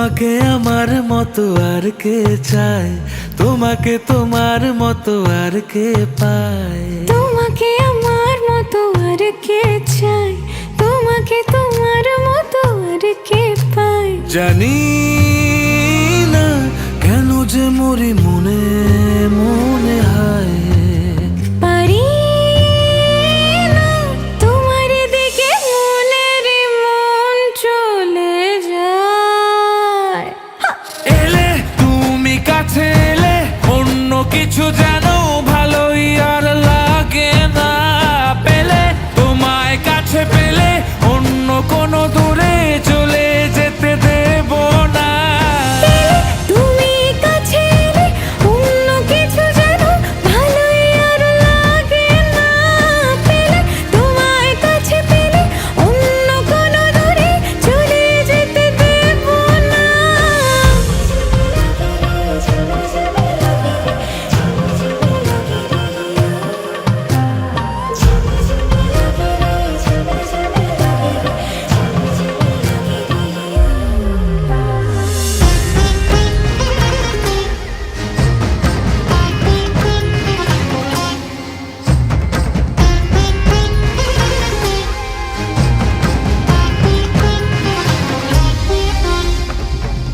তোমাকে আমার মতো আর কে চায়, তোমাকে তোমার মতো আর কে পায়। তোমাকে আমার মতো আর কে চায়, তোমাকে তোমার মতো আর কে পায়। জানি না কেন যে মরি মনে মনে হায়। পারি না তোমার দিকে মনের মন চলে যায়। এলে তুমি কাছে এলে অন্য কিছু যেন ভালোই আর লাগে না। পেলে তোমায় কাছে পেলে অন্য কোনো দূরে চলে যেতে দেব না। তুমি কাছে এলে অন্য কিছু যেন ভালোই আর লাগে না। পেলে তোমায় কাছে পেলে অন্য কোনো দূরে চলে যেতে দেব না।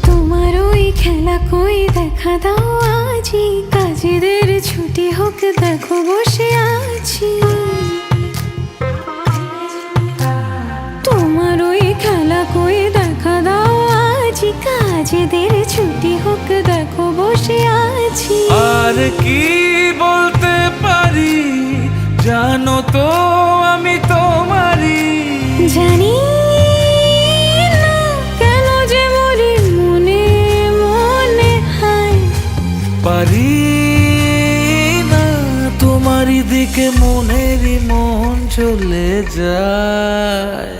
তোমার ওই খেলা কই দেখা দাও আজি, কাজেদের ছুটি হোক দেখো বসে আছি। তোমার ওই খেলা কই দেখা দাও আজি, কাজেদের ছুটি হোক দেখো বসে আছি। আর কি বলতে পারি জানো তো আমি তোমারই। জানি না কেন যে মরি মনে মনে হায়। পারি না তোমারই দিকে মনেরই মন চলে যায়।